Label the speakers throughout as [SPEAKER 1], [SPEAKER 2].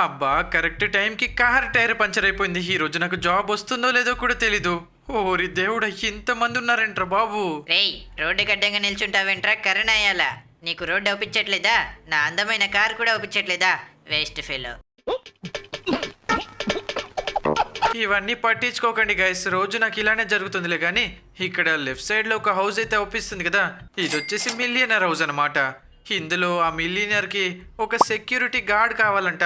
[SPEAKER 1] అబ్బా! కరెక్ట్ టైంకి car tyre puncture అయిపోయింది. ఈ రోజు నాకు జాబ్ వస్తుందో లేదో కూడా తెలీదు. ఓరి దేవుడా! ఇంతమంది ఉన్నారేంట్రా బాబు!
[SPEAKER 2] రేయ్, రోడ్డు గడ్డంగా నిల్చుంటావేంట్రా కరుణాయాల? నీకు రోడ్డు ఒప్పించట్లేదా? నా అందమైన కారు కూడా ఒప్పించట్లేదా? Waste fellow.
[SPEAKER 1] ఇవన్నీ పట్టించుకోకండి గైస్. రోజు నాకు ఇలానే జరుగుతుందిలే కానీ ఇక్కడ లెఫ్ట్ సైడ్లో ఒక హౌస్ అయితే అవుపిస్తుంది కదా. ఇది వచ్చేసి మిలియనర్ హౌస్ అనమాట. ఇందులో ఆ మిలియనర్కి ఒక సెక్యూరిటీ గార్డ్ కావాలంట.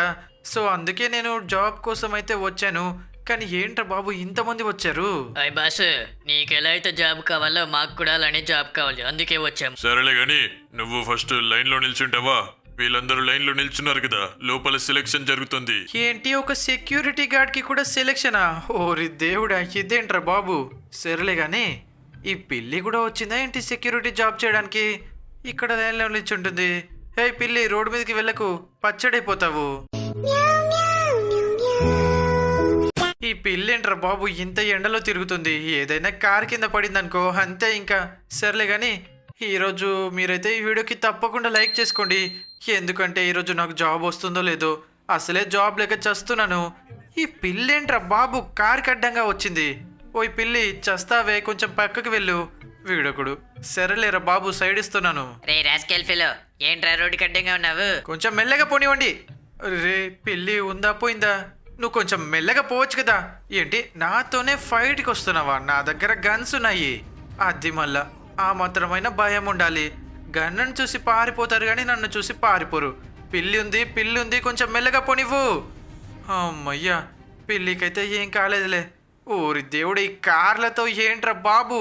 [SPEAKER 1] సో అందుకే నేను జాబ్ కోసం అయితే వచ్చాను. కానీ ఏంట్రా బాబు ఇంతమంది వచ్చారు?
[SPEAKER 2] అయ్ బాసు, నీకు ఎలా అయితే జాబ్ కావాలో మాకు కూడా అలానే జాబ్ కావాలి, అందుకే వచ్చాం.
[SPEAKER 3] సరేలే గాని నువ్వు ఫస్ట్ లైన్లో నిల్చుంటావా? వీళ్ళందరూ లైన్లో నిల్చున్నారు కదా, లోపల సెలెక్షన్ జరుగుతుంది.
[SPEAKER 1] ఏంటి ఒక సెక్యూరిటీ గార్డ్కి కూడా సెలెక్షనా? ఓరి దేవుడా, ఇదేంట్రా బాబు. సరేలే కానీ ఈ పిల్లి కూడా వచ్చిందా ఏంటి సెక్యూరిటీ జాబ్ చేయడానికి? ఇక్కడ లైన్లో నిల్చుంటుంది. హే పిల్లి, రోడ్డు మీదకి వెళ్ళకు, పచ్చడైపోతావు. ఈ పిల్లి ఏంట్రా బాబు ఇంత ఎండలో తిరుగుతుంది? ఏదైనా కార్ కింద పడిందనుకో అంతే ఇంకా. సర్లే కానీ ఈరోజు మీరైతే ఈ వీడియోకి తప్పకుండా లైక్ చేసుకోండి. ఎందుకంటే ఈరోజు నాకు జాబ్ వస్తుందో లేదో, అసలే జాబ్ లేక చస్తున్నాను. ఈ పిల్లి ఏంట్రా బాబు కార్ అడ్డంగా వచ్చింది. ఓయ్ పిల్లి, చస్తావే, కొంచెం పక్కకి వెళ్ళు. వీడొకడు. సరేలేరా బాబు, సైడ్ ఇస్తున్నాను.
[SPEAKER 2] రే రాస్కెల్ ఫెలో, ఏంట్రా రోడ్డు గడ్డంగా ఉన్నావు?
[SPEAKER 1] కొంచెం మెల్లగా పోనివ్వండి. రే పిల్లి, ఉందా పోయిందా? నువ్వు కొంచెం మెల్లగా పోవచ్చు కదా. ఏంటి నాతోనే ఫైట్కి వస్తున్నావా? నా దగ్గర గన్స్ ఉన్నాయి. అది మళ్ళా ఆ మాత్రమైన భయం ఉండాలి. గన్నును చూసి పారిపోతారు కానీ నన్ను చూసి పారిపోరు. పిల్లి ఉంది, కొంచెం మెల్లగా పోనివ్వు. అమ్మయ్యా, పిల్లికైతే ఏం కాలేదులే. ఓరి దేవుడు, ఈ కార్లతో ఏంట్రా బాబు.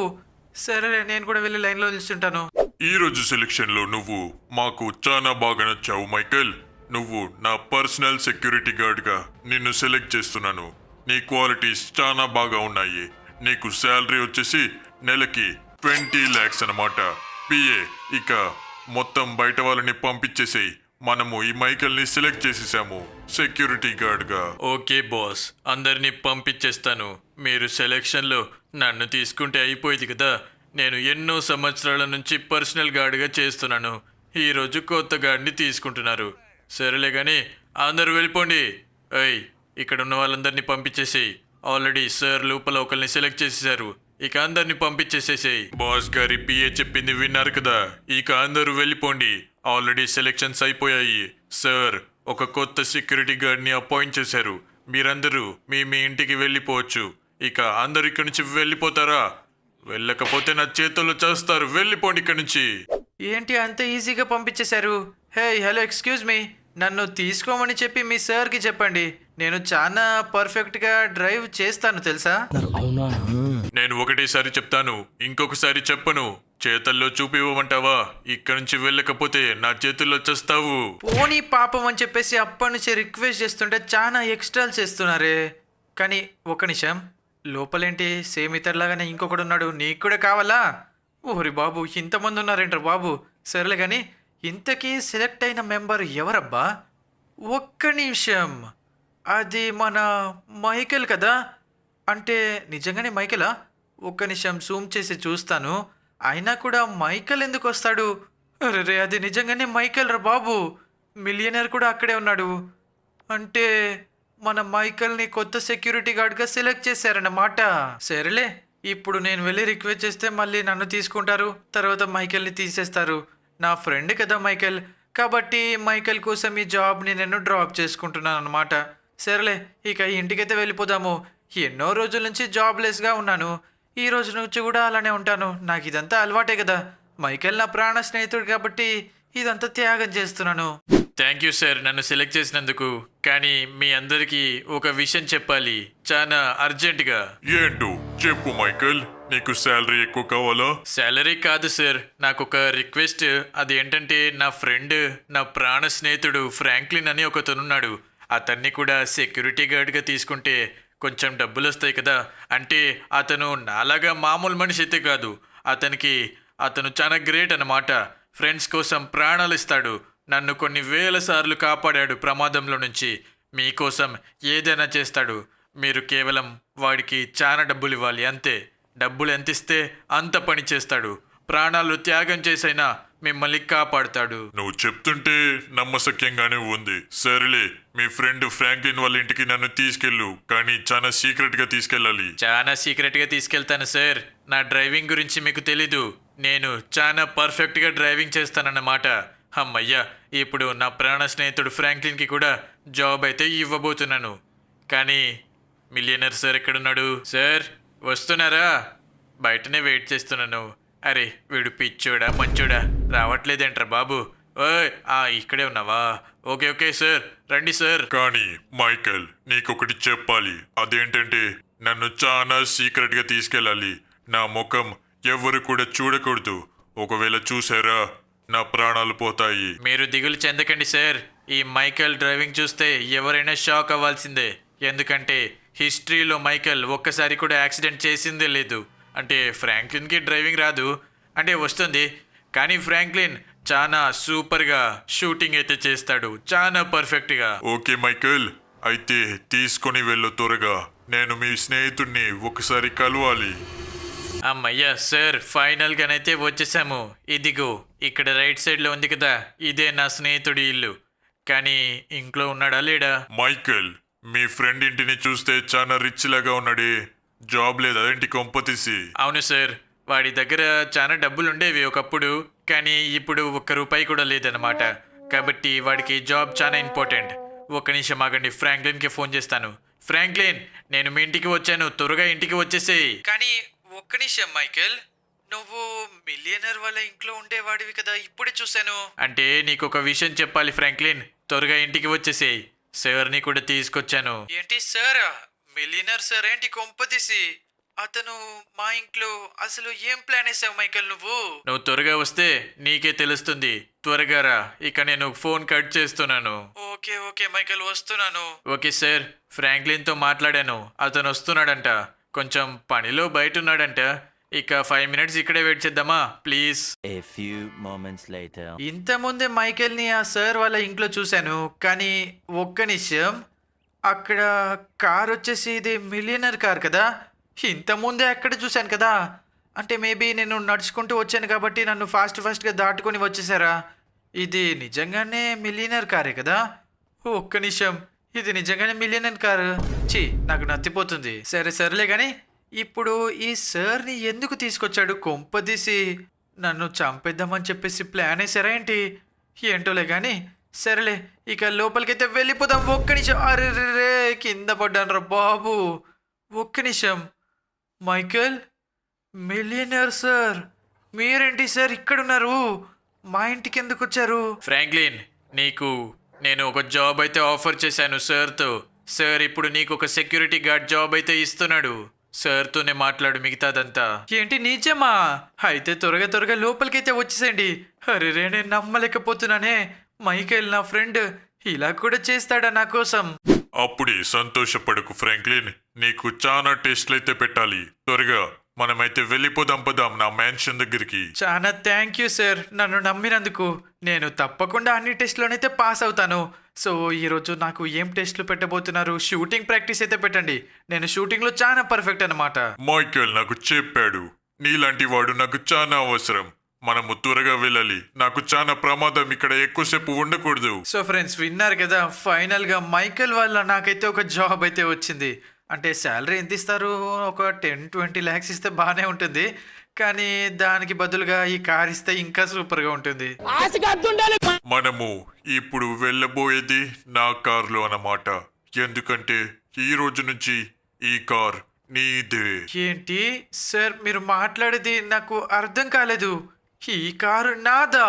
[SPEAKER 1] సరేలే, నేను కూడా వెళ్ళి లైన్లో నిల్చుంటాను.
[SPEAKER 3] ఈ రోజు సెలెక్షన్ లో నువ్వు మాకు చాలా బాగా నచ్చావు మైకేల్. నువ్వు నా పర్సనల్ సెక్యూరిటీ గార్డ్ గా నిన్ను సెలెక్ట్ చేస్తున్నాను. నీ క్వాలిటీస్ చాలా బాగా ఉన్నాయి. నీకు శాలరీ వచ్చేసి నెలకి 20 lakhs అన్నమాట. పిఏ ఇక మొత్తం బయట వాళ్ళని పంపించేసేయి. మనము ఈ మైకేల్ ని సెలెక్ట్ చేసేసాము సెక్యూరిటీ గార్డ్ గా. ఓకే బాస్, అందరినీ పంపించేస్తాను. మీరు సెలెక్షన్ లో నన్ను తీసుకుంటే అయిపోయింది కదా. నేను ఎన్నో సంవత్సరాల నుంచి పర్సనల్ గార్డ్గా చేస్తున్నాను. ఈరోజు కొత్త గార్డ్ని తీసుకుంటున్నారు. సరేలే కానీ అందరూ వెళ్ళిపోండి. అయ్, ఇక్కడ ఉన్న వాళ్ళందరినీ పంపించేసేయి. ఆల్రెడీ సార్ లోపల ఒకరిని సెలెక్ట్ చేసేసారు. ఇక అందరినీ పంపించేసేసేయి. బాస్ గారి పిఏ చెప్పింది విన్నారు కదా, ఇక అందరూ వెళ్ళిపోండి. ఆల్రెడీ సెలెక్షన్స్ అయిపోయాయి. సార్ ఒక కొత్త సెక్యూరిటీ గార్డ్ని అపాయింట్ చేశారు. మీరందరూ మీ మీ ఇంటికి వెళ్ళిపోవచ్చు. ఇక అందరు ఇక్కడి నుంచి వెళ్ళిపోతారా? వెళ్ళకపోతే నా చేతుల్లో చేస్తారు. వెళ్ళిపోండి ఇక్కడి నుంచి.
[SPEAKER 1] ఏంటి అంత ఈజీగా పంపించేశారు? హే హలో, ఎక్స్క్యూజ్ మీ, నన్ను తీసుకోమని చెప్పి మీ సార్కి చెప్పండి. నేను చాలా పర్ఫెక్ట్గా డ్రైవ్ చేస్తాను తెలుసా.
[SPEAKER 3] నేను ఒకటేసారి చెప్తాను, ఇంకొకసారి చెప్పను. చేతల్లో చూపివ్వమంటావా? ఇక్కడి నుంచి వెళ్ళకపోతే నా చేతుల్లో చేస్తావు.
[SPEAKER 1] పోనీ పాపం అని చెప్పేసి అప్పటి నుంచి రిక్వెస్ట్ చేస్తుంటే చాలా ఎక్స్ట్రాలు చేస్తున్నారే. కానీ ఒక నిమిషం, లోపలేంటి సేమ్ ఇతరులాగానే ఇంకొకడు ఉన్నాడు. నీకు కూడా కావాలా? ఓరి బాబు, ఇంతమంది ఉన్నారేంటారు బాబు. సరేలే కానీ ఇంతకీ సెలెక్ట్ అయిన మెంబర్ ఎవరబ్బా? ఒక్క నిమిషం, అది మన మైకేల్ కదా? అంటే నిజంగానే మైకేలా? ఒక్క నిమిషం జూమ్ చేసి చూస్తాను. అయినా కూడా మైకేల్ ఎందుకు వస్తాడు? రే, అది నిజంగానే మైకేల్ రా బాబు. మిలియనర్ కూడా అక్కడే ఉన్నాడు. అంటే మన మైకేల్ని కొత్త సెక్యూరిటీ గార్డ్గా సెలెక్ట్ చేశారన్నమాట. సరేలే, ఇప్పుడు నేను వెళ్ళి రిక్వెస్ట్ చేస్తే మళ్ళీ నన్ను తీసుకుంటారు, తర్వాత మైకేల్ని తీసేస్తారు. నా ఫ్రెండ్ కదా మైకేల్, కాబట్టి మైకేల్ కోసం ఈ జాబ్ని నేను డ్రాప్ చేసుకుంటున్నాను అనమాట. సరేలే, ఇక ఇంటికైతే వెళ్ళిపోదాము. ఎన్నో రోజుల నుంచి జాబ్లెస్గా ఉన్నాను. ఈ రోజు నుంచి కూడా అలానే ఉంటాను. నాకు ఇదంతా అలవాటే కదా. మైకేల్ నా ప్రాణ స్నేహితుడు కాబట్టి ఇదంతా త్యాగం చేస్తున్నాను.
[SPEAKER 3] థ్యాంక్ యూ సార్ నన్ను సెలెక్ట్ చేసినందుకు. కానీ మీ అందరికీ ఒక విషయం చెప్పాలి, చాలా అర్జెంటుగా. ఏంటో చెప్పు మైకేల్, నీకు శాలరీ ఎక్కువ కావాలా? శాలరీ కాదు సార్, నాకు ఒక రిక్వెస్ట్. అది ఏంటంటే నా ఫ్రెండ్, నా ప్రాణ స్నేహితుడు ఫ్రాంక్లిన్ అని ఒకతనున్నాడు. అతన్ని కూడా సెక్యూరిటీ గార్డ్గా తీసుకుంటే కొంచెం డబ్బులు వస్తాయి కదా. అంటే అతను నాలాగా మామూలు మనిషి అయితే కాదు. అతను చాలా గ్రేట్ అన్నమాట. ఫ్రెండ్స్ కోసం ప్రాణాలు ఇస్తాడు. నన్ను కొన్ని వేల సార్లు కాపాడాడు ప్రమాదంలో నుంచి. మీకోసం ఏదైనా చేస్తాడు. మీరు కేవలం వాడికి చాలా డబ్బులు ఇవ్వాలి అంతే. డబ్బులు ఎంత ఇస్తే అంత పని చేస్తాడు. ప్రాణాలు త్యాగం చేసైనా
[SPEAKER 1] మిమ్మల్ని కాపాడుతాడు.
[SPEAKER 3] నువ్వు చెప్తుంటే నమ్మశక్యంగానే ఉంది. సరేలే, మీ ఫ్రెండ్ ఫ్రాంక్లిన్ వాళ్ళ ఇంటికి నన్ను తీసుకెళ్ళు, కానీ చాలా సీక్రెట్ గా తీసుకెళ్ళాలి.
[SPEAKER 1] చాలా సీక్రెట్గా తీసుకెళ్తాను సార్. నా డ్రైవింగ్ గురించి మీకు తెలీదు. నేను చాలా పర్ఫెక్ట్గా డ్రైవింగ్ చేస్తానన్నమాట. అమ్మయ్యా, ఇప్పుడు నా ప్రాణ స్నేహితుడు ఫ్రాంక్లిన్కి కూడా జాబ్ అయితే ఇవ్వబోతున్నాను. కానీ మిలియనర్ సార్ ఎక్కడున్నాడు? సార్ వస్తున్నారా? బయటనే వెయిట్ చేస్తున్నాను. అరే వీడు పిచ్చోడా మంచోడా రావట్లేదేంట్రా బాబు? ఓయ్ ఇక్కడే ఉన్నావా? ఓకే ఓకే సార్, రండి సార్.
[SPEAKER 3] కానీ మైకేల్, నీకొకటి చెప్పాలి. అదేంటంటే నన్ను చాలా సీక్రెట్ గా తీసుకెళ్ళాలి. నా ముఖం ఎవరు కూడా చూడకూడదు. ఒకవేళ చూసారా నా ప్రాణాలు పోతాయి.
[SPEAKER 1] మీరు దిగులు చెందకండి సార్. ఈ మైకేల్ డ్రైవింగ్ చూస్తే ఎవరైనా షాక్ అవ్వాల్సిందే. ఎందుకంటే హిస్టరీలో మైకేల్ ఒక్కసారి కూడా యాక్సిడెంట్ చేసిందే లేదు. అంటే ఫ్రాంక్లిన్కి డ్రైవింగ్ రాదు, అంటే వస్తుంది, కానీ ఫ్రాంక్లిన్ చాలా సూపర్గా షూటింగ్ అయితే చేస్తాడు, చాలా పర్ఫెక్ట్గా.
[SPEAKER 3] ఓకే మైకేల్, అయితే తీసుకొని వెళ్ళు త్వరగా. నేను మీ స్నేహితుడిని ఒకసారి కలవాలి.
[SPEAKER 1] అమ్మయ్యా సార్, ఫైనల్గానైతే వచ్చేసాము. ఇదిగో ఇక్కడ రైట్ సైడ్లో ఉంది కదా, ఇదే నా స్నేహితుడి ఇల్లు. కానీ ఇంట్లో ఉన్నాడా లేడా?
[SPEAKER 3] మైకేల్, మీ ఫ్రెండ్ ఇంటిని చూస్తే చాలా రిచ్ లాగా ఉన్నాడే. జాబ్ లేదా ఇంటి కొంపతీసి?
[SPEAKER 1] అవును సార్, వాడి దగ్గర చాలా డబ్బులు ఉండేవి ఒకప్పుడు, కానీ ఇప్పుడు ఒక్క రూపాయి కూడా లేదన్నమాట. కాబట్టి వాడికి జాబ్ చాలా ఇంపార్టెంట్. ఒక్క నిమిషం ఆగండి, ఫ్రాంక్లిన్కి ఫోన్ చేస్తాను. ఫ్రాంక్లిన్, నేను మీ ఇంటికి వచ్చాను, త్వరగా ఇంటికి వచ్చేసేయి. కానీ ఒక్క నిమిషం మైకేల్, నువ్వు మిలియనర్ వాళ్ళ ఇంట్లో ఉండేవాడివి కదా, ఇప్పుడే చూశాను. అంటే నీకు ఒక విషయం చెప్పాలి ఫ్రాంక్లిన్, త్వరగా ఇంటికి వచ్చేసేయి. సార్ని కూడా తీసుకొచ్చాను. ఏంటి సార్? మిలియనర్ సార్ ఏంటి కొంపదీసి? అతను మా ఇంట్లో అసలు ఏం ప్లాన్ వేసావు మైకేల్? నువ్వు త్వరగా వస్తే నీకే తెలుస్తుంది. త్వరగా రా, ఇక నేను ఫోన్ కట్ చేస్తున్నాను. ఓకే ఓకే మైకేల్, వస్తున్నాను. ఓకే సార్, ఫ్రాంక్లిన్తో మాట్లాడాను, అతను వస్తున్నాడంట. కొంచెం పనిలో బయట ఉన్నాడంట. ఇక 5 minutes ఇక్కడే వెయిట్ చేద్దామా please?
[SPEAKER 4] A few moments later.
[SPEAKER 1] ఇంతకుముందే మైకేల్ని ఆ సార్ వాళ్ళ ఇంట్లో చూశాను, కానీ ఒక్క నిమిషం, అక్కడ కార్ వచ్చేసి ఇది మిలియనర్ కార్ కదా, ఇంతకుముందే అక్కడ చూశాను కదా. అంటే మేబీ నేను నడుచుకుంటూ వచ్చాను కాబట్టి నన్ను ఫాస్ట్గా దాటుకొని వచ్చేసారా? ఇది నిజంగానే మిలియనర్ కారే కదా? ఒక్క నిమిషం, ఇది నిజంగానే మిలియనర్ కారు. నాకు నత్తిపోతుంది. సరేలే కానీ ఇప్పుడు ఈ సార్ని ఎందుకు తీసుకొచ్చాడు? కొంపదీసి నన్ను చంపేద్దామని చెప్పేసి ప్లాన్ వేసారా ఏంటి? ఏంటోలే కానీ సరేలే, ఇక లోపలికైతే వెళ్ళిపోదాం. ఒక్క నిమిషం, అరే రే కింద పడ్డాను రా బాబు. ఒక్క నిమిషం, మైకేల్, మిలియనర్ సార్ మీరేంటి సార్ ఇక్కడున్నారు? మా ఇంటికి ఎందుకు వచ్చారు? ఫ్రాంక్లిన్, నీకు నేను ఒక జాబ్ అయితే ఆఫర్ చేశాను సార్తో. సార్ ఇప్పుడు నీకు ఒక సెక్యూరిటీ గార్డ్ జాబ్ అయితే ఇస్తున్నాడు. సార్తోనే మాట్లాడు మిగతాదంతా. ఏంటి నిజమా? అయితే త్వరగా లోపలికైతే వచ్చేసేయండి. అరే రే, నేను నమ్మలేకపోతున్నానే. మైకేల్ నా ఫ్రెండ్ ఇలా కూడా చేస్తాడా నా కోసం?
[SPEAKER 3] అప్పుడే సంతోషపడకు ఫ్రాంక్లిన్, నీకు చాలా టెస్ట్లు అయితే పెట్టాలి. త్వరగా మనమైతే వెళ్ళిపోదాం, పదాం నా మ్యాన్షన్ దగ్గరికి.
[SPEAKER 1] చాలా థ్యాంక్ యూ సార్, నన్ను నమ్మినందుకు. నేను తప్పకుండా అన్ని టెస్ట్లోనైతే పాస్ అవుతాను. సో ఈరోజు నాకు ఏం టెస్ట్లు పెట్టబోతున్నారు? షూటింగ్ ప్రాక్టీస్ అయితే పెట్టండి. నేను షూటింగ్లో చాలా పర్ఫెక్ట్ అనమాట.
[SPEAKER 3] మైకేల్ నాకు చెప్పాడు, నీలాంటి వాడు నాకు చాలా అవసరం. మనము త్వరగా వెళ్ళాలి, నాకు చాలా ప్రమాదం, ఇక్కడ ఎక్కువసేపు ఉండకూడదు.
[SPEAKER 1] సో ఫ్రెండ్స్, విన్నారు కదా, ఫైనల్గా మైకేల్ వల్ల నాకైతే ఒక జాబ్ అయితే వచ్చింది. అంటే శాలరీ ఎంత ఇస్తారు? ఒక 10-20 lakhs ఇస్తే బాగానే ఉంటుంది, కానీ దానికి బదులుగా ఈ కార్ ఇస్తే ఇంకా సూపర్గా ఉంటుంది.
[SPEAKER 3] మనము ఇప్పుడు వెళ్ళబోయేది నా కార్లో అన్నమాట. ఎందుకంటే ఈ రోజు నుంచి ఈ కార్ నీదే.
[SPEAKER 1] ఏంటి సార్ మీరు మాట్లాడేది? నాకు అర్థం కాలేదు. ఈ కారు నాదా?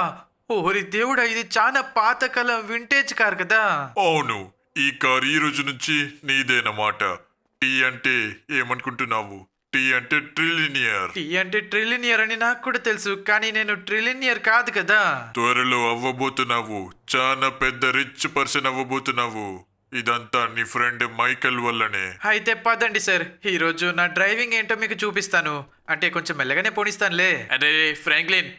[SPEAKER 1] ఓరి దేవుడా, ఇది చాలా పాతకాలం వింటేజ్ కార్ కదా.
[SPEAKER 3] అవును, ఈ కార్ ఈ రోజు నుంచి నీదేనమాట. టీ అంటే ఏమనుకుంటున్నావు? టీ అంటే ట్రిలినియర్.
[SPEAKER 1] టీ అంటే ట్రిలినియర్ అని నాకు కూడా తెలుసు, కానీ నేను ట్రిలినియర్ కాదు కదా.
[SPEAKER 3] త్వరలో అవ్వబోతున్నావు, చాలా పెద్ద రిచ్ పర్సన్ అవ్వబోతున్నావు. ఇదంతా నీ ఫ్రెండ్ మైకేల్ వల్లనే.
[SPEAKER 1] అయితే పదండి సార్, ఈ రోజు నా డ్రైవింగ్ ఏంటో మీకు చూపిస్తాను. అంటే కొంచెం మెల్లగానే పోనిస్తానులే. అరే ఫ్రాంక్లిన్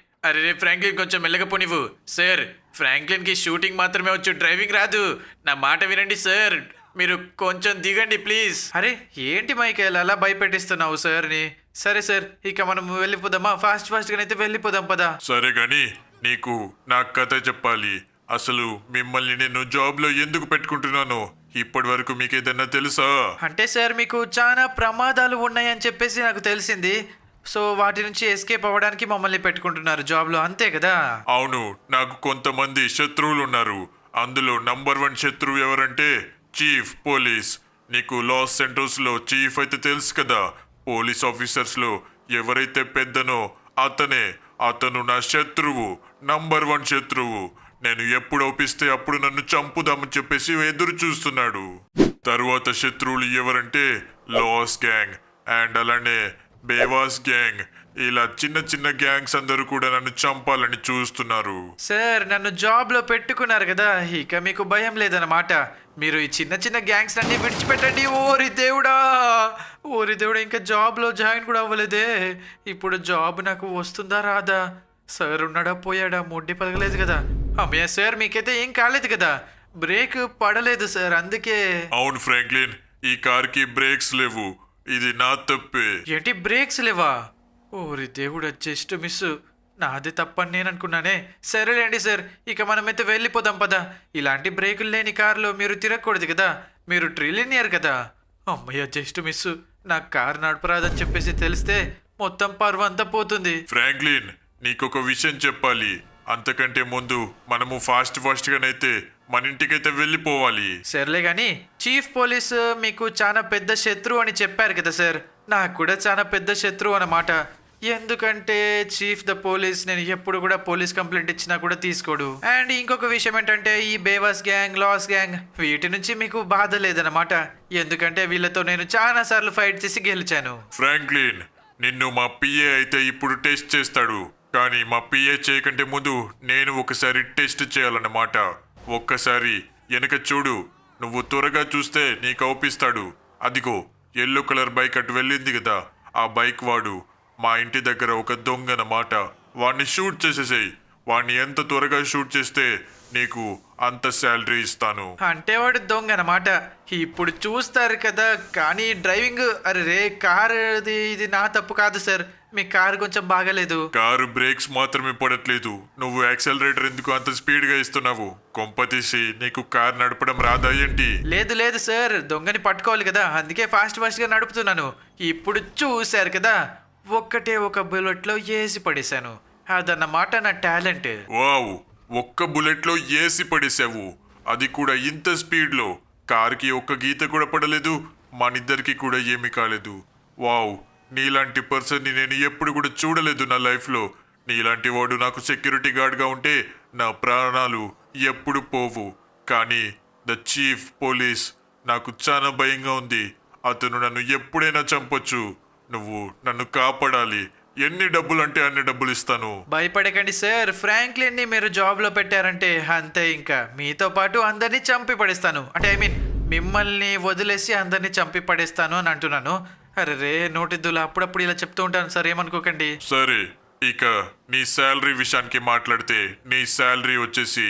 [SPEAKER 1] కొంచెం మెల్లగా పోనివ్వు. సార్, ఫ్రాంక్లిన్కి షూటింగ్ మాత్రమే వచ్చు, డ్రైవింగ్ రాదు. నా మాట వినండి సార్, మీరు కొంచెం దిగండి ప్లీజ్. అరే ఏంటి మైకేల్ అలా భయపెట్టిస్తున్నావు సార్ని? సరే సార్, ఇక మనం వెళ్ళిపోదామా? ఫాస్ట్గానైతే వెళ్ళిపోదాం పదా.
[SPEAKER 3] సరే గాని నీకు నా కథ చెప్పాలి. అసలు మిమ్మల్ని నేను జాబ్లో ఎందుకు పెట్టుకుంటున్నానో ఇప్పటి వరకు మీకు ఏదన్నా తెలుసా?
[SPEAKER 1] అంటే సార్ మీకు చాలా ప్రమాదాలు ఉన్నాయని చెప్పేసి నాకు తెలిసింది. సో వాటి నుంచి ఎస్కేప్ అవ్వడానికి మమ్మల్ని పెట్టుకుంటున్నారు జాబ్లో, అంతే కదా?
[SPEAKER 3] అవును, నాకు కొంతమంది శత్రువులు ఉన్నారు. అందులో నంబర్ 1 శత్రువు ఎవరంటే చీఫ్ పోలీస్. నీకు లాస్ సెంటోస్ లో చీఫ్ అయితే తెలుసు కదా. పోలీస్ ఆఫీసర్స్ లో ఎవరైతే పెద్దనో అతను నా శత్రువు, నంబర్ 1 శత్రువు. నేను ఎప్పుడు ఒప్పిస్తే అప్పుడు నన్ను చంపుదామని చెప్పేసి ఎదురు చూస్తున్నాడు. తరువాత శత్రువులు ఎవరంటే లాస్ గ్యాంగ్ అండ్ అలానే బేవాస్ గ్యాంగ్. ఇలా చిన్న చిన్న గ్యాంగ్స్ అందరూ కూడా నన్ను చంపాలని చూస్తున్నారు.
[SPEAKER 1] సార్ నన్ను జాబ్లో పెట్టుకున్నారు కదా, ఇక మీకు భయం లేదన్నమాట. మీరు ఈ చిన్న చిన్న గ్యాంగ్స్ అన్ని విడిచిపెట్టండి. ఓరి దేవుడా, ఇంకా జాబ్లో జాయిన్ కూడా అవ్వలేదే. ఇప్పుడు జాబ్ నాకు వస్తుందా రాదా? సార్ ఉన్నాడా పోయాడా? మొడ్డి పగలేదు కదా? అమ్మయ్య సార్, మీకైతే ఏం కాలేదు కదా? బ్రేక్ పడలేదు సార్, అందుకే.
[SPEAKER 3] అవును ఫ్రాంక్లిన్, ఈ కార్కి బ్రేక్స్ లేవు. ఇది నా తప్పే.
[SPEAKER 1] ఏంటి బ్రేక్స్ లేవా? ఓరి దేవుడా, జస్ట్ మిస్. నాదే తప్పని నేను అనుకున్నానే. సరేలేండి సార్, ఇక మనమైతే వెళ్ళిపోదాం పదా. ఇలాంటి బ్రేకులు లేని కారులో మీరు తిరగకూడదు కదా, మీరు ట్రిలినియర్ కదా. అమ్మయ్య జస్ట్ మిస్. నాకు కారు నడపరాదని చెప్పేసి తెలిస్తే మొత్తం పరువంతా పోతుంది.
[SPEAKER 3] ఫ్రాంక్లిన్, నీకొక విషయం చెప్పాలి. అంతకంటే ముందు మనము ఫాస్ట్గానైతే మన ఇంటికైతే వెళ్ళిపోవాలి.
[SPEAKER 1] సర్లే కానీ చీఫ్ పోలీస్ మీకు చాలా పెద్ద శత్రువు అని చెప్పారు కదా సార్. నాకు కూడా చాలా పెద్ద శత్రువు అన్నమాట. ఎందుకంటే చీఫ్ ద పోలీస్ నేను ఎప్పుడు కూడా పోలీస్ కంప్లైంట్ ఇచ్చినా కూడా తీసుకోడు. అండ్ ఇంకొక విషయం ఏంటంటే ఈ బేవాస్ గ్యాంగ్, లాస్ గ్యాంగ్ వీటి నుంచి మీకు బాధ లేదన్నమాట. ఎందుకంటే వీళ్ళతో నేను చాలా సార్లు ఫైట్ చేసి గెలిచాను.
[SPEAKER 3] ఫ్రాంక్లిన్, నిన్ను మా పిఏ అయితే ఇప్పుడు టెస్ట్ చేస్తాడు. కానీ మా పిఏ చేయకంటే ముందు నేను ఒకసారి టెస్ట్ చేయాలన్నమాట. ఒక్కసారి వెనక చూడు. నువ్వు త్వరగా చూస్తే నీకు అవుపిస్తాడు. అదిగో ఎల్లో కలర్ బైక్ అటు వెళ్ళింది కదా, ఆ బైక్ వాడు మా ఇంటి దగ్గర ఒక దొంగ అన్నమాట. వాడిని షూట్ చేసేసేయి. వాడిని ఎంత త్వరగా షూట్ చేస్తే నీకు అంత శాలరీ ఇస్తాను.
[SPEAKER 1] అంటే వాడు దొంగ అన్నమాట. ఇప్పుడు చూస్తారు కదా. కానీ డ్రైవింగ్, అరే రే, కారు ఇది నా తప్పు కాదు సార్. మీ కారు కొంచెం బాగాలేదు.
[SPEAKER 3] కారు బ్రేక్స్ మాత్రమే పడట్లేదు. నువ్వు యాక్సెలరేటర్ ఎందుకు అంత స్పీడ్ గా ఇస్తున్నావు? కొంపతీసి నీకు కారు నడపడం రాదా ఏంటి?
[SPEAKER 1] లేదు సార్, దొంగని పట్టుకోవాలి కదా, అందుకే ఫాస్ట్గా నడుపుతున్నాను. ఇప్పుడు చూశారు కదా, ఒక్కటే ఒక బుల్లెట్లో వేసి పడేశాను. అదన్నమాట నా టాలెంట్.
[SPEAKER 3] వావ్, ఒక్క బుల్లెట్ లో ఏసి పడేసావు, అది కూడా ఇంత స్పీడ్ లో. కార్కి ఒక్క గీత కూడా పడలేదు, మనిద్దరికి కూడా ఏమీ కాలేదు. వావ్, నీలాంటి పర్సన్ని నేను ఎప్పుడు కూడా చూడలేదు నా లైఫ్లో. నీలాంటి వాడు నాకు సెక్యూరిటీ గార్డ్గా ఉంటే నా ప్రాణాలు ఎప్పుడు పోవు. కానీ ద చీఫ్ పోలీస్ నాకు చాలా భయంగా ఉంది. అతను నన్ను ఎప్పుడైనా చంపొచ్చు. నువ్వు నన్ను కాపాడాలి. ఎన్ని డబ్బులు అంటే అన్ని డబ్బులు ఇస్తాను.
[SPEAKER 1] భయపడకండి సార్, ఫ్రాంక్లిన్ని మీరు జాబ్లో పెట్టారంటే అంతే. ఇంకా మీతో పాటు అందరినీ చంపి పడేస్తాను. అంటే ఐ మీన్ మిమ్మల్ని వదిలేసి అందరినీ చంపి పడేస్తాను అని అంటున్నాను. అరే రే, నోటిద్దులు అప్పుడప్పుడు ఇలా చెప్తూ ఉంటాను సార్, ఏమనుకోకండి.
[SPEAKER 3] సరే, ఇక నీ శాలరీ విషయానికి మాట్లాడితే నీ శాలరీ వచ్చేసి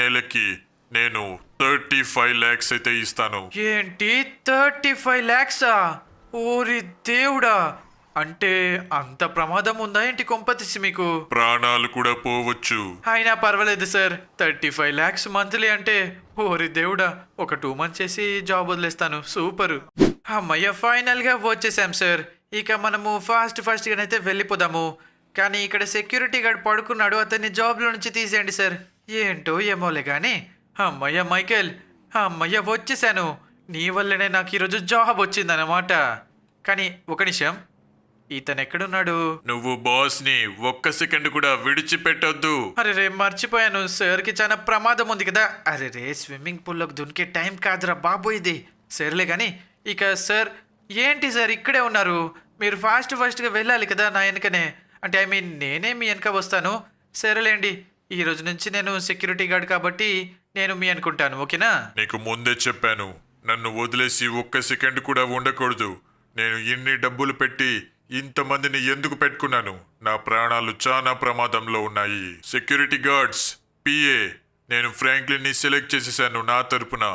[SPEAKER 3] నెలకి నేను 35 lakhs అయితే ఇస్తాను.
[SPEAKER 1] ఏంటి 35 lakhsా? ఓరి దేవుడా, అంటే అంత ప్రమాదం ఉందా ఏంటి కొంపతీసి మీకు?
[SPEAKER 3] ప్రాణాలు కూడా పోవచ్చు.
[SPEAKER 1] అయినా పర్వాలేదు సార్, 35 lakhs మంత్లీ అంటే ఓరి దేవుడా, ఒక 2 months చేసి జాబ్ వదిలేస్తాను. సూపరు. అమ్మయ్య, ఫైనల్గా వచ్చేసాం సార్. ఇక మనము ఫాస్ట్గానైతే వెళ్ళిపోదాము. కానీ ఇక్కడ సెక్యూరిటీ గార్డ్ పడుకున్నాడు, అతన్ని జాబ్లో నుంచి తీసేయండి సార్. ఏంటో ఏమోలే కానీ. అమ్మయ్య మైకేల్, అమ్మయ్య వచ్చేసాను. నీ వల్లనే నాకు ఈరోజు జాబ్ వచ్చిందన్నమాట. కానీ ఒక నిమిషం, ఇతను ఎక్కడున్నాడు?
[SPEAKER 3] నువ్వు బాస్ ని ఒక్క సెకండ్ కూడా విడిచిపెట్టొద్దు.
[SPEAKER 1] అరే రే, మర్చిపోయాను. సార్కి చాలా ప్రమాదం ఉంది కదా. అరే రే, స్విమ్మింగ్ పూల్లోకి దునికే టైం కాదురా బాబు ఇది. సర్లే కానీ ఇక సార్, ఏంటి సార్ ఇక్కడే ఉన్నారు? మీరు ఫాస్ట్గా వెళ్ళాలి కదా నా వెనకనే. అంటే ఐ మీన్ నేనే మీ వెనక వస్తాను. సరేలేండి, ఈ రోజు నుంచి నేను సెక్యూరిటీ గార్డ్ కాబట్టి నేను మీ అనుకుంటాను, ఓకేనా?
[SPEAKER 3] నీకు ముందే చెప్పాను, నన్ను వదిలేసి ఒక్క సెకండ్ కూడా ఉండకూడదు. నేను ఇన్ని డబ్బులు పెట్టి ఇంతమందిని ఎందుకు పెట్టుకున్నాను? నా ప్రాణాలు చాలా ప్రమాదంలో ఉన్నాయి. సెక్యూరిటీ గార్డ్స్, పిఏ, నేను ఫ్రాంక్లిన్ని సెలెక్ట్ చేసేసాను నా తరపున.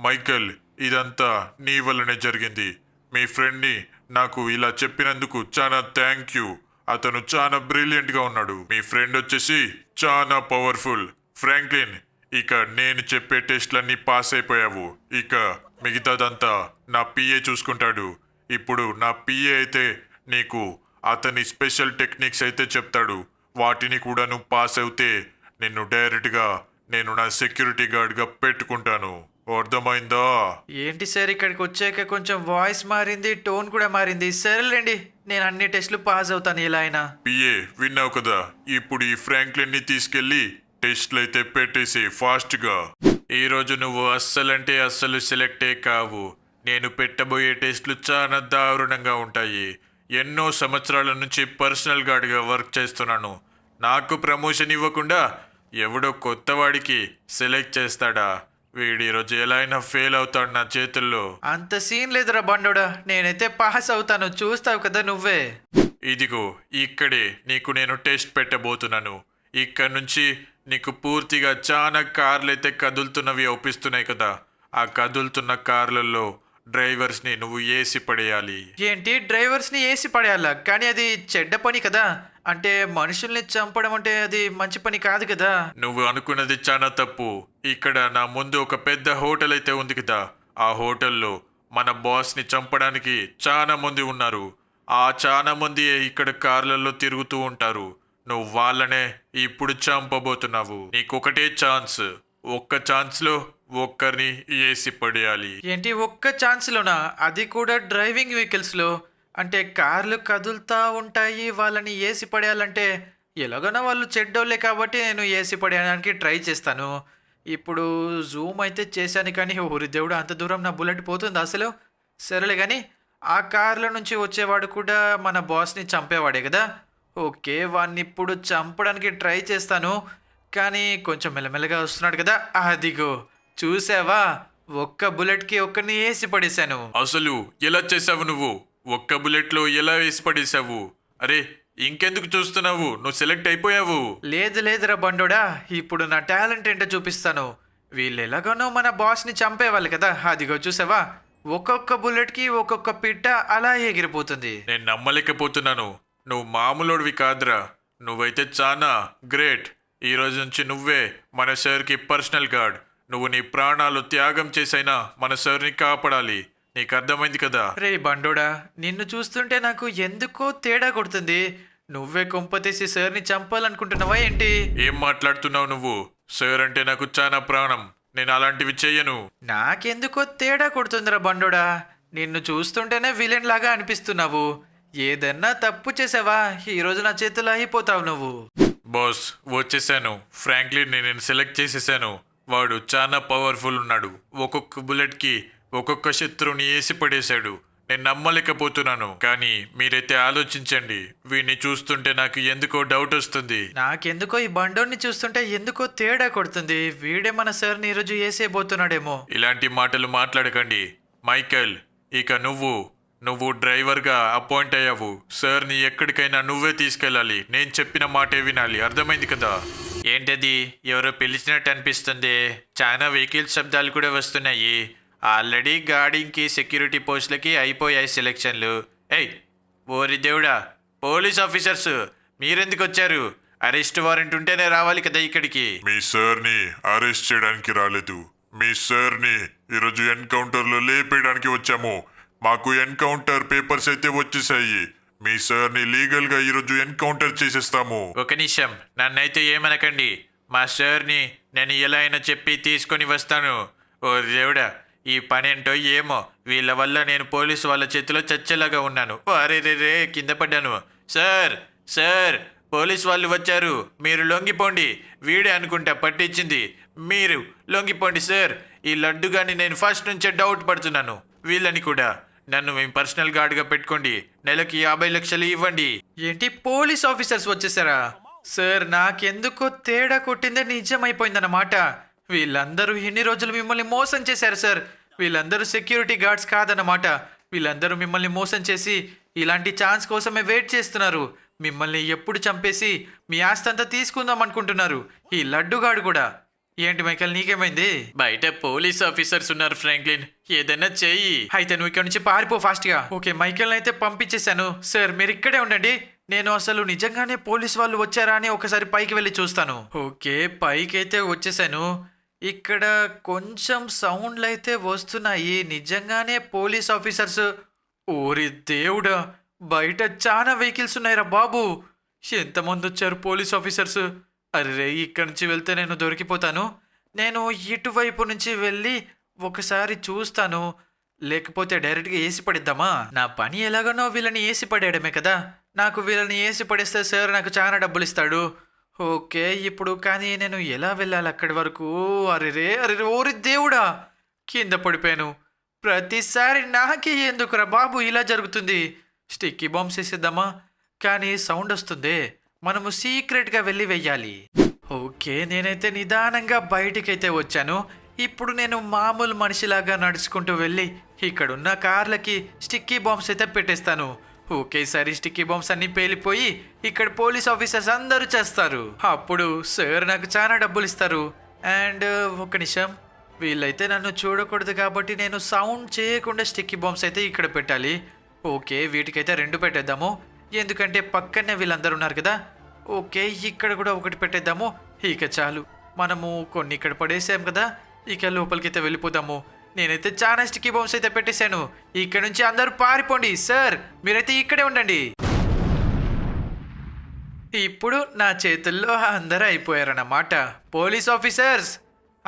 [SPEAKER 3] మైకేల్, ఇదంతా నీ వల్లనే జరిగింది. మీ ఫ్రెండ్ని నాకు ఇలా చెప్పినందుకు చాలా థ్యాంక్ యూ. అతను చాలా బ్రిలియంట్ గా ఉన్నాడు. మీ ఫ్రెండ్ వచ్చేసి చాలా పవర్ఫుల్. ఫ్రాంక్లిన్, ఇక నేను చెప్పే టెస్ట్లన్నీ పాస్ అయిపోయావు. ఇక మిగతాదంతా నా పిఏ చూసుకుంటాడు. ఇప్పుడు నా పిఏ అయితే నీకు అతని స్పెషల్ టెక్నిక్స్ అయితే చెప్తాడు. వాటిని కూడా నువ్వు పాస్ అవుతే నిన్ను డైరెక్ట్గా నేను నా సెక్యూరిటీ గార్డ్గా పెట్టుకుంటాను. అర్థమైందా?
[SPEAKER 1] ఏంటి సార్ ఇక్కడికి వచ్చాక కొంచెం వాయిస్ మారింది, టోన్ కూడా మారింది. సరేలేండి, నేను అన్ని టెస్టులు పాస్ అవుతాను ఇలా అయినా.
[SPEAKER 3] పిఏ, విన్నావు కదా? ఇప్పుడు ఈ ఫ్రాంక్లిన్ ని తీసుకెళ్లి టెస్ట్లు అయితే పెట్టేసి ఫాస్ట్గా. ఈరోజు నువ్వు అస్సలంటే అస్సలు సెలెక్టే కావు. నేను పెట్టబోయే టెస్ట్లు చాలా దారుణంగా ఉంటాయి. ఎన్నో సంవత్సరాల నుంచి పర్సనల్ గార్డ్గా వర్క్ చేస్తున్నాను. నాకు ప్రమోషన్ ఇవ్వకుండా ఎవడో కొత్తవాడికి సెలెక్ట్ చేస్తాడా? వీడి ఈరోజు ఎలా అయినా ఫెయిల్ అవుతాడు నా చేతుల్లో.
[SPEAKER 1] అంత సీన్ లేదురా బండోడా, నేనైతే పాస్ అవుతాను, చూస్తావు కదా నువ్వే.
[SPEAKER 3] ఇదిగో ఇక్కడే నీకు నేను టెస్ట్ పెట్టబోతున్నాను. ఇక్కడ నుంచి నీకు పూర్తిగా చాలా కార్లు అయితే కదులుతున్నవి అవుపిస్తున్నాయి కదా. ఆ కదులుతున్న కార్లలో డ్రైవర్స్ని నువ్వు ఏసి పడేయాలి.
[SPEAKER 1] ఏంటి, డ్రైవర్స్ని వేసి పడేయాలా? కానీ అది చెడ్డ పని కదా. అంటే మనుషుల్ని చంపడం అంటే అది మంచి పని కాదు కదా.
[SPEAKER 3] నువ్వు అనుకున్నది చాలా తప్పు. ఇక్కడ నా ముందు ఒక పెద్ద హోటల్ అయితే ఉంది కదా. ఆ హోటల్లో మన బాస్ని చంపడానికి చాలా మంది ఉన్నారు. ఆ చాలా మంది ఇక్కడ కార్లలో తిరుగుతూ ఉంటారు. నువ్వు వాళ్ళనే ఇప్పుడు చంపబోతున్నావు. నీకొకటే ఛాన్స్. ఒక్క ఛాన్స్లో ఒక్కరిని ఏసి పడేయాలి.
[SPEAKER 1] ఏంటి, ఒక్క ఛాన్స్లోనా? అది కూడా డ్రైవింగ్ వెహికల్స్లో? అంటే కార్లు కదులుతూ ఉంటాయి, వాళ్ళని ఏసి పడేయాలంటే ఎలాగైనా వాళ్ళు చెడ్డోళ్ళే కాబట్టి నేను ఏసి పడేయడానికి ట్రై చేస్తాను. ఇప్పుడు జూమ్ అయితే చేశాను కానీ ఊరి దేవుడు, అంత దూరం నా బుల్లెట్ పోతుంది అసలు. సరేలే కానీ ఆ కార్ల నుంచి వచ్చేవాడు కూడా మన బాస్ని చంపేవాడే కదా. ఓకే, వాడిని ఇప్పుడు చంపడానికి ట్రై చేస్తాను. కానీ కొంచెం మెల్లమెల్లగా వస్తున్నాడు కదా. అదిగో చూసావా, ఒక్క బుల్లెట్కి ఒక్కరిని వేసి పడేశాను.
[SPEAKER 3] అసలు ఎలా చేసావు నువ్వు? ఒక్క బుల్లెట్లో ఎలా వేసి పడేశావు? అరే, ఇంకెందుకు చూస్తున్నావు? నువ్వు సెలెక్ట్ అయిపోయావు.
[SPEAKER 1] లేదురా బండోడా, ఇప్పుడు నా టాలెంట్ ఏంటో చూపిస్తాను. వీళ్ళు ఎలాగోనో మన బాస్ని చంపేవాళ్ళు కదా. అదిగో చూసావా, ఒక్కొక్క బుల్లెట్కి ఒక్కొక్క పిట్ట అలా ఎగిరిపోతుంది.
[SPEAKER 3] నేను నమ్మలేకపోతున్నాను. నువ్వు మామూలుడివి కాదురా. నువ్వైతే చాలా గ్రేట్. ఈ రోజు నుంచి నువ్వే మన సార్కి పర్సనల్ గార్డ్. నువ్వు నీ ప్రాణాలు త్యాగం చేసైనా మన సార్ని కాపాడాలి. నీకు అర్థమైంది కదా?
[SPEAKER 1] రే బండోడా, నిన్ను చూస్తుంటే నాకు ఎందుకో తేడా కొడుతుంది. నువ్వే కొంపతీసి సార్ని చంపాలనుకుంటున్నావా ఏంటి?
[SPEAKER 3] ఏం మాట్లాడుతున్నావు నువ్వు? సార్ అంటే నాకు చాలా ప్రాణం. నేను అలాంటివి చెయ్యను.
[SPEAKER 1] నాకెందుకో తేడా కొడుతుందిరా బండోడా. నిన్ను చూస్తుంటేనే విలన్ లాగా అనిపిస్తున్నావు. ఏదన్నా తప్పు చేసావా ఈరోజు నా చేతిలో అయిపోతావు నువ్వు.
[SPEAKER 3] బాస్, వచ్చేసాను. ఫ్రాంక్లిన్ని నేను సెలెక్ట్ చేసేసాను. వాడు చాలా పవర్ఫుల్ ఉన్నాడు. ఒక్కొక్క బుల్లెట్కి ఒక్కొక్క శత్రువుని వేసి పడేశాడు. నేను నమ్మలేకపోతున్నాను. కానీ మీరైతే ఆలోచించండి. వీడిని చూస్తుంటే నాకు ఎందుకో డౌట్ వస్తుంది.
[SPEAKER 1] నాకెందుకో ఈ బండోడిని చూస్తుంటే ఎందుకో తేడా కొడుతుంది. వీడే మన సార్ని ఈరోజు వేసేయబోతున్నాడేమో.
[SPEAKER 3] ఇలాంటి మాటలు మాట్లాడకండి. మైకేల్, ఇక నువ్వు డ్రైవర్గా అపాయింట్ అయ్యావు. సార్ని ఎక్కడికైనా నువ్వే తీసుకెళ్ళాలి. నేను చెప్పిన మాటే వినాలి. అర్థమైంది కదా?
[SPEAKER 1] ఏంటది, ఎవరో పిలిచినట్టు అనిపిస్తుంది. చాలా వెహికల్స్ శబ్దాలు కూడా వస్తున్నాయి. ఆల్రెడీ గార్డింగ్కి సెక్యూరిటీ పోస్టులకి అయిపోయాయి సెలెక్షన్లు. ఏయ్ ఓరి దేవుడా, పోలీస్ ఆఫీసర్స్ మీరెందుకు వచ్చారు? అరెస్ట్ వారెంట్ ఉంటేనే రావాలి కదా ఇక్కడికి.
[SPEAKER 3] మీ సార్ని అరెస్ట్ చేయడానికి రాలేదు. మీ సార్ని ఈరోజు ఎన్కౌంటర్లో లేపేయడానికి వచ్చాము. మాకు ఎన్కౌంటర్ పేపర్స్ అయితే వచ్చేసాయి. మీ సార్ని లీగల్గా ఈరోజు ఎన్కౌంటర్ చేసేస్తాము.
[SPEAKER 1] ఒక నిమిషం, నన్నైతే ఏమనకండి. మా సార్ని నేను ఎలా అయినా చెప్పి తీసుకొని వస్తాను. ఓ దేవుడా, ఈ పని ఏంటో ఏమో. వీళ్ళ వల్ల నేను పోలీసు వాళ్ళ చేతిలో చచ్చేలాగా ఉన్నాను. అరే రే, కింద పడ్డాను. సార్, పోలీసు వాళ్ళు వచ్చారు. మీరు లొంగిపోండి. వీడే అనుకుంటా పట్టించింది. మీరు లొంగిపోండి సార్. ఈ లడ్డుగాని నేను ఫస్ట్ నుంచే డౌట్ పడుతున్నాను. వీళ్ళని కూడా నన్ను మేము పర్సనల్ గార్డ్గా పెట్టుకోండి. నెలకి 50 లక్షలు ఇవ్వండి. ఏంటి, పోలీస్ ఆఫీసర్స్ వచ్చేసారా? సార్, నాకెందుకో తేడా కొట్టిందే నిజమైపోయిందన్నమాట. వీళ్ళందరూ ఇన్ని రోజులు మిమ్మల్ని మోసం చేశారు సార్. వీళ్ళందరూ సెక్యూరిటీ గార్డ్స్ కాదన్నమాట. వీళ్ళందరూ మిమ్మల్ని మోసం చేసి ఇలాంటి ఛాన్స్ కోసమే వెయిట్ చేస్తున్నారు. మిమ్మల్ని ఎప్పుడు చంపేసి మీ ఆస్తి అంతా తీసుకుందాం అనుకుంటున్నారు. ఈ లడ్డుగాడు కూడా. ఏంటి మైకేల్, నీకేమైంది? బయట పోలీస్ ఆఫీసర్స్ ఉన్నారు ఫ్రాంక్లిన్, ఏదైనా చెయ్యి. అయితే నువ్వు ఇక్కడ నుంచి పారిపో ఫాస్ట్గా. ఓకే, మైకేల్ అయితే పంపించేశాను. సార్, మీరు ఇక్కడే ఉండండి. నేను అసలు నిజంగానే పోలీస్ వాళ్ళు వచ్చారా అని ఒకసారి పైకి వెళ్ళి చూస్తాను. ఓకే, పైకి అయితే వచ్చేసాను. ఇక్కడ కొంచెం సౌండ్లు అయితే వస్తున్నాయి. నిజంగానే పోలీస్ ఆఫీసర్స్. ఓరి దేవుడా, బయట చాలా వెహికల్స్ ఉన్నాయిరా బాబు. ఎంతమంది వచ్చారు పోలీస్ ఆఫీసర్స్. అరే, ఇక్కడి నుంచి వెళ్తే నేను దొరికిపోతాను. నేను ఇటువైపు నుంచి వెళ్ళి ఒకసారి చూస్తాను. లేకపోతే డైరెక్ట్గా ఏసి పడిద్దామా? నా పని ఎలాగనో వీళ్ళని ఏసి పడేయడమే కదా. నాకు వీళ్ళని ఏసి పడేస్తే సార్ నాకు చాలా డబ్బులు ఇస్తాడు. ఓకే, ఇప్పుడు కానీ నేను ఎలా వెళ్ళాలి అక్కడి వరకు? అరే ఓరి దేవుడా, కింద పడిపోయాను. ప్రతిసారి నాకే ఎందుకురా బాబు ఇలా జరుగుతుంది? స్టిక్కీ బాంబ్స్ వేసేద్దామా? కానీ సౌండ్ వస్తుంది. మనము సీక్రెట్గా వెళ్ళి వెయ్యాలి. ఓకే, నేనైతే నిదానంగా బయటికైతే వచ్చాను. ఇప్పుడు నేను మామూలు మనిషిలాగా నడుచుకుంటూ వెళ్ళి ఇక్కడున్న కార్లకి స్టిక్కీ బాంబ్స్ అయితే పెట్టేస్తాను. ఒకేసారి స్టిక్కీ బాంబ్స్ అన్నీ పేలిపోయి ఇక్కడ పోలీస్ ఆఫీసర్స్ అందరూ చేస్తారు. అప్పుడు సార్ నాకు చాలా డబ్బులు ఇస్తారు. అండ్ ఒక నిమిషం, వీళ్ళైతే నన్ను చూడకూడదు కాబట్టి నేను సౌండ్ చేయకుండా స్టిక్కీ బాంబ్స్ అయితే ఇక్కడ పెట్టాలి. ఓకే, వీటికైతే 2 పెట్టేద్దాము, ఎందుకంటే పక్కనే వీళ్ళందరూ ఉన్నారు కదా. ఓకే, ఇక్కడ కూడా ఒకటి పెట్టేద్దాము. ఇక చాలు, మనము కొన్ని ఇక్కడ పడేసాం కదా. ఇక లోపలికైతే వెళ్ళిపోదాము. నేనైతే చాలా స్టిక్కీ బాంబ్స్ అయితే పెట్టేశాను. ఇక్కడ నుంచి అందరూ పారిపోండి. సార్ మీరైతే ఇక్కడే ఉండండి. ఇప్పుడు నా చేతుల్లో అందరూ అయిపోయారన్నమాట. పోలీస్ ఆఫీసర్స్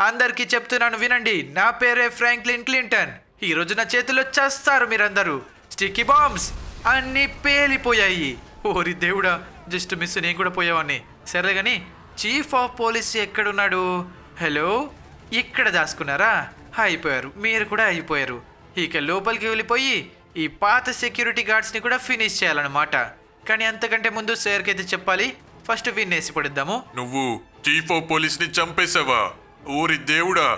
[SPEAKER 1] అందరికీ చెప్తున్నాను వినండి. నా పేరే ఫ్రాంక్లిన్ క్లింటన్. ఈరోజు నా చేతుల్లో చేస్తారు మీరందరూ. స్టిక్కీ బాంబ్స్ అన్నీ పేలిపోయాయి. ఓరి దేవుడా, జస్ట్ మిస్, నేను కూడా పోయేవాడిని. సరే కానీ చీఫ్ ఆఫ్ పోలీస్ ఎక్కడున్నాడు? హలో, ఇక్కడ దాచుకున్నారా? అయిపోయారు, మీరు కూడా అయిపోయారు. ఇక లోపలికి వెళ్ళిపోయి ఈ పాత సెక్యూరిటీ గార్డ్స్ని కూడా ఫినిష్ చేయాలన్నమాట. కానీ అంతకంటే ముందు సార్కి అయితే చెప్పాలి. ఫస్ట్ విన్నేసి పడిద్దాము.
[SPEAKER 3] నువ్వు చీఫ్ ఆఫ్ పోలీస్ ని చంపేశావా? ఓరి దేవుడా,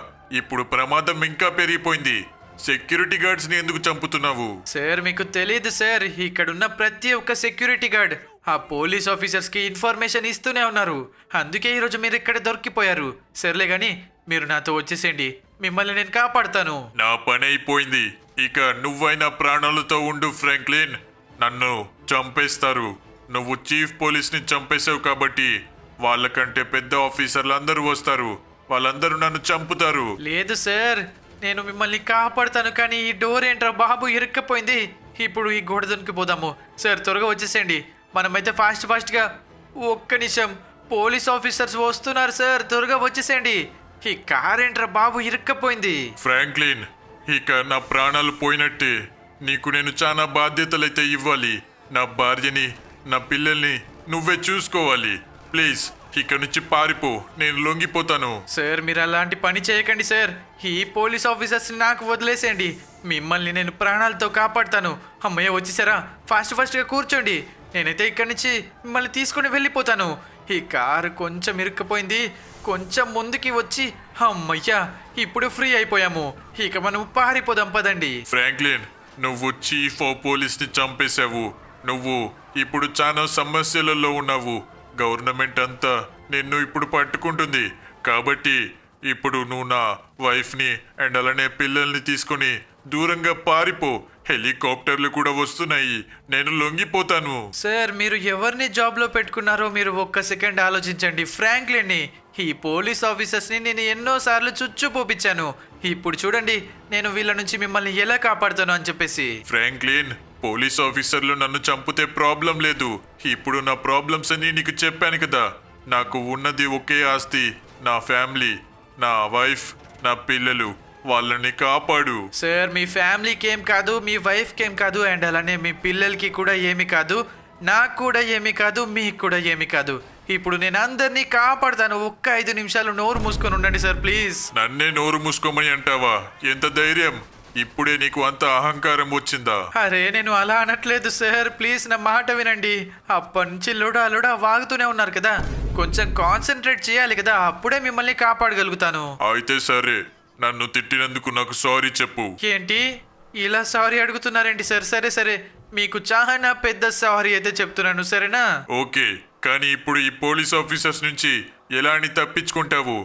[SPEAKER 3] ఇప్పుడు ప్రమాదం ఇంకా పెరిగిపోయింది. సెక్యూరిటీ గార్డ్స్ ని ఎందుకు చంపుతున్నావు?
[SPEAKER 1] సార్ మీకు తెలియదు సార్, ఇక్కడున్న ప్రతి ఒక్క సెక్యూరిటీ గార్డ్ ఆ పోలీస్ ఆఫీసర్స్కి ఇన్ఫర్మేషన్ ఇస్తూనే ఉన్నారు. అందుకే ఈరోజు మీరు ఇక్కడ దొరికిపోయారు. సర్లే కానీ మీరు నాతో వచ్చేసేయండి, మిమ్మల్ని నేను కాపాడుతాను.
[SPEAKER 3] నా పని అయిపోయింది. ఇక నువ్వైనా ప్రాణాలతో ఉండు ఫ్రాంక్లిన్. నన్ను చంపేస్తారు. నువ్వు చీఫ్ పోలీస్ ని చంపేశావు కాబట్టి వాళ్ళకంటే పెద్ద ఆఫీసర్లు అందరూ వస్తారు. వాళ్ళందరూ నన్ను చంపుతారు.
[SPEAKER 1] లేదు సార్, నేను మిమ్మల్ని కాపాడుతాను. కానీ ఈ డోర్ ఏంట్రా బాబు ఇరుక్కపోయింది. ఇప్పుడు ఈ గోడ దొరికిపోదాము. సార్ త్వరగా వచ్చేసేయండి, మనమైతే ఫాస్ట్గా. ఒక్క నిమిషం, పోలీస్ ఆఫీసర్స్ వస్తున్నారు సార్, త్వరగా వచ్చేసేయండి. ఈ కార్ ఏంట్రా బాబు ఇరుక్కపోయింది.
[SPEAKER 3] ఫ్రాంక్లిన్, ఇక నా ప్రాణాలు పోయినట్టే. నీకు నేను చాలా బాధ్యతలైతే ఇవ్వాలి. నా భార్యని, నా పిల్లల్ని నువ్వే చూసుకోవాలి. ప్లీజ్ ఇక్కడ నుంచి పారిపో, నేను లొంగిపోతాను.
[SPEAKER 1] సార్ మీరు అలాంటి పని చేయకండి సార్. ఈ పోలీస్ ఆఫీసర్స్ నాకు వదిలేసేయండి, మిమ్మల్ని నేను ప్రాణాలతో కాపాడుతాను. అమ్మయ్య వచ్చేసారా? ఫాస్ట్గా కూర్చోండి, నేనైతే ఇక్కడి నుంచి మిమ్మల్ని తీసుకుని వెళ్ళిపోతాను. ఈ కారు కొంచెం ఇరుక్కుపోయింది, కొంచెం ముందుకి వచ్చి అమ్మయ్యా ఇప్పుడు ఫ్రీ అయిపోయాము. ఇక మనం పారిపోదాం పదండి.
[SPEAKER 3] ఫ్రాంక్లిన్, నువ్వు చీఫ్ ఆఫ్ పోలీస్ ని చంపేశావు. నువ్వు ఇప్పుడు చాలా సమస్యలలో ఉన్నావు. గవర్నమెంట్ అంతా నిన్ను ఇప్పుడు పట్టుకుంటుంది. కాబట్టి ఇప్పుడు నువ్వు నా వైఫ్ని అండ్ అలానే పిల్లల్ని తీసుకుని దూరంగా పారిపో. హెలికాప్టర్లు కూడా వస్తున్నాయి, నేను లొంగిపోతాను.
[SPEAKER 1] సార్ మీరు ఎవరిని జాబ్లో పెట్టుకున్నారో మీరు ఒక్క సెకండ్ ఆలోచించండి. ఫ్రాంక్లిన్ని, ఈ పోలీస్ ఆఫీసర్స్ని నేను ఎన్నోసార్లు చుచ్చుపోపించాను. ఇప్పుడు చూడండి నేను వీళ్ళ నుంచి మిమ్మల్ని ఎలా కాపాడుతాను అని చెప్పేసి.
[SPEAKER 3] ఫ్రాంక్లిన్, పోలీస్ ఆఫీసర్లు నన్ను చంపితే ప్రాబ్లం లేదు. ఇప్పుడు నా ప్రాబ్లమ్స్ అన్ని నీకు చెప్పాను కదా. నాకు ఉన్నది ఒకే ఆస్తి, నా ఫ్యామిలీ, నా వైఫ్, నా పిల్లలు. వాళ్ళని కాపాడు.
[SPEAKER 1] సార్ మీ ఫ్యామిలీకి ఏం కాదు, మీ వైఫ్కి ఏం కాదు, అండ్ అలానే మీ పిల్లలకి కూడా ఏమి కాదు, నాకు కూడా ఏమి కాదు, మీకు కూడా ఏమి కాదు. ఇప్పుడు నేను అందరినీ కాపాడుతాను. ఒక్క 5 నిమిషాలు నోరు మూసుకొని ఉండండి సార్ ప్లీజ్.
[SPEAKER 3] నన్నే నోరు మూసుకోమని అంటావా? ఎంత ధైర్యం! ఇప్పుడే నీకు అంత అహంకారం వచ్చిందా?
[SPEAKER 1] అరే నేను అలా అనట్లేదు సార్, ప్లీజ్ నా మాట వినండి. అప్పటి నుంచి లోడా వాగుతూనే ఉన్నారు కదా, కొంచెం కాన్సన్ట్రేట్ చేయాలి కదా, అప్పుడే మిమ్మల్ని కాపాడగలుగుతాను.
[SPEAKER 3] అయితే సరే, నన్ను తిట్టినందుకు నాకు సారీ చెప్పు.
[SPEAKER 1] ఏంటి ఇలా సారీ అడుగుతున్నారేంటి సార్? సరే మీకు చాలా పెద్ద సారీ అయితే చెప్తున్నాను, సరేనా?
[SPEAKER 3] ఓకే, కానీ ఇప్పుడు ఈ పోలీస్ ఆఫీసర్స్ నుంచి ఎలా అని తప్పించుకుంటావు?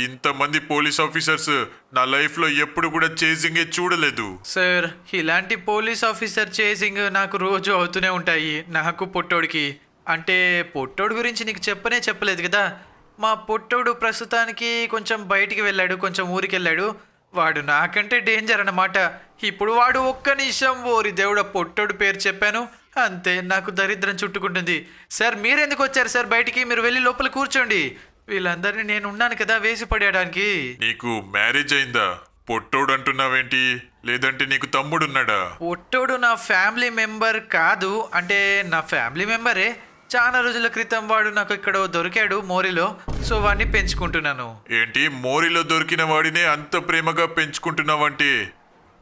[SPEAKER 3] ఇంతమంది పోలీస్ ఆఫీసర్స్ నా లైఫ్లో ఎప్పుడు కూడా చేసింగే చూడలేదు.
[SPEAKER 1] సార్ ఇలాంటి పోలీస్ ఆఫీసర్ చేసింగ్ నాకు రోజు అవుతూనే ఉంటాయి, నాకు పొట్టోడికి. అంటే పొట్టోడు గురించి నీకు చెప్పలేదు కదా. మా పొట్టోడు ప్రస్తుతానికి కొంచెం బయటికి వెళ్ళాడు, కొంచెం ఊరికి వెళ్ళాడు. వాడు నాకంటే డేంజర్ అన్నమాట. ఇప్పుడు వాడు ఒక్క నిమిషం ఓరి దేవుడ పొట్టోడు పేరు చెప్పాను అంతే, నాకు దరిద్రం చుట్టుకుంటుంది. సార్ మీరెందుకు వచ్చారు సార్ బయటికి? మీరు వెళ్ళి లోపల కూర్చోండి. వీళ్ళందరినీ నేను ఉన్నాను కదా వేసి పడేయడానికి.
[SPEAKER 3] నీకు మ్యారేజ్ అయిందా? పొట్టోడు అంటున్నావేంటి? లేదంటే నీకు తమ్ముడున్నాడా?
[SPEAKER 1] పొట్టోడు నా ఫ్యామిలీ మెంబర్ కాదు. అంటే నా ఫ్యామిలీ మెంబరే. చాలా రోజుల క్రితం వాడు నాకు ఇక్కడ దొరికాడు మోరిలో. సో వాడిని పెంచుకుంటున్నాను.
[SPEAKER 3] ఏంటి, మోరిలో దొరికిన వాడినే అంత ప్రేమగా పెంచుకుంటున్నావంటే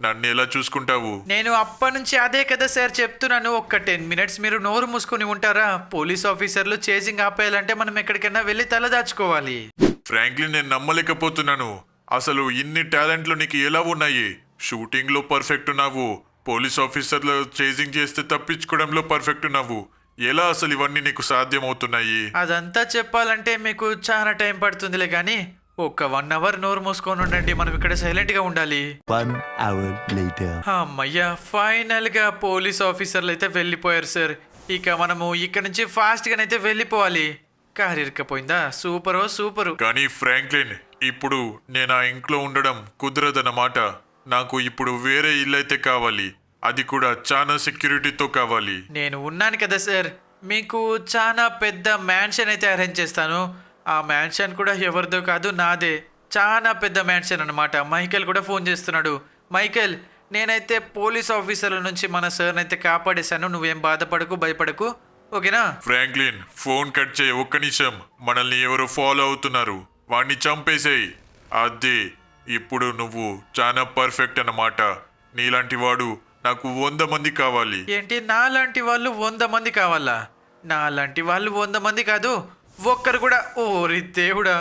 [SPEAKER 3] నన్ను ఎలా చూసుకుంటావు?
[SPEAKER 1] నేను అప్పటి నుంచి అదే కదా సార్ చెప్తున్నాను. ఒక్క 10 మినిట్స్ మీరు నోరు మూసుకొని ఉంటారా? పోలీస్ ఆఫీసర్లు చేసింగ్ ఆపేయాలంటే మనం ఎక్కడికైనా వెళ్ళి తలదాచుకోవాలి.
[SPEAKER 3] ఫ్రాంక్లిన్, నేను నమ్మలేకపోతున్నాను. అసలు ఇన్ని టాలెంట్లు నీకు ఎలా ఉన్నాయి? షూటింగ్లో పర్ఫెక్ట్ ఉన్నావు, పోలీస్ ఆఫీసర్లు చేజింగ్ చేస్తే తప్పించుకోవడంలో పర్ఫెక్ట్ ఉన్నావు. ఎలా అసలు ఇవన్నీ నీకు సాధ్యమవుతున్నాయి?
[SPEAKER 1] అదంతా చెప్పాలంటే మీకు చాలా టైం పడుతుందిలే కానీ ఒక్క 1 అవర్ నోరు మూసుకొని ఉండండి. మనం ఇక్కడ సైలెంట్గా ఉండాలి.
[SPEAKER 4] 1 hour later.
[SPEAKER 1] అమ్మయ్యా, ఫైనల్గా పోలీస్ ఆఫీసర్లు అయితే వెళ్ళిపోయారు సార్. ఇక మనము ఇక్కడ నుంచి ఫాస్ట్గానైతే వెళ్ళిపోవాలి. కారు ఇరుక్కపోయిందా? సూపరు.
[SPEAKER 3] కానీ ఫ్రాంక్లిన్, ఇప్పుడు నేను ఆ ఇంట్లో ఉండడం కుదరదన్నమాట. నాకు ఇప్పుడు వేరే ఇల్లు అయితే కావాలి, అది కూడా చాలా సెక్యూరిటీతో కావాలి.
[SPEAKER 1] నేను ఉన్నాను కదా సార్, మీకు చాలా పెద్ద మ్యాన్షన్ అయితే అరేంజ్ చేస్తాను. ఆ మ్యాన్షన్ కూడా ఎవరిదో కాదు, నాదే. చాలా పెద్ద మ్యాన్షన్ అనమాట. మైకేల్ కూడా ఫోన్ చేస్తున్నాడు. మైకేల్, నేనైతే పోలీస్ ఆఫీసర్ల నుంచి మన సార్ని అయితే కాపాడేశాను. నువ్వేం బాధపడకు, భయపడకు, ఓకేనా?
[SPEAKER 3] ఫ్రాంక్లిన్, ఫోన్ కట్ చేయి. ఒక్క నిమిషం. మనల్ని ఎవరో ఫాలో అవుతున్నారు, వాణ్ణి చంపేసేయి. అదే, ఇప్పుడు నువ్వు చాలా పర్ఫెక్ట్ అన్నమాట. నీలాంటి వాడు నాకు 100 మంది కావాలి.
[SPEAKER 1] ఏంటి, నాలాంటి వాళ్ళు 100 మంది కావాలా? నాలాంటి వాళ్ళు 100 మంది కాదు, ఒక్కరు కూడా. ఓరి దేవుడా,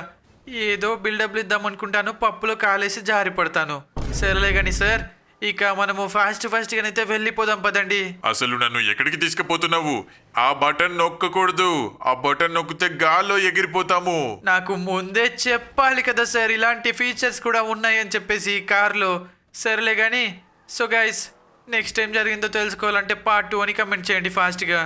[SPEAKER 1] ఏదో బిల్డప్లు ఇద్దాం అనుకుంటాను, పప్పులో కాలేసి జారి పడతాను. సరేలే కానీ సార్, ఇక మనము ఫాస్ట్గానైతే వెళ్ళిపోదాం పదండి.
[SPEAKER 3] అసలు నన్ను ఎక్కడికి తీసుకుపోతున్నావు? ఆ బటన్ నొక్కకూడదు. ఆ బటన్ నొక్కితే గాల్లో ఎగిరిపోతాము.
[SPEAKER 1] నాకు ముందే చెప్పాలి కదా సార్, ఇలాంటి ఫీచర్స్ కూడా ఉన్నాయని చెప్పేసి ఈ కార్లో. సరేలే కానీ, సో గైస్, నెక్స్ట్ టైం జరిగిందో తెలుసుకోవాలంటే పార్ట్ 2 అని కమెంట్ చేయండి ఫాస్ట్గా.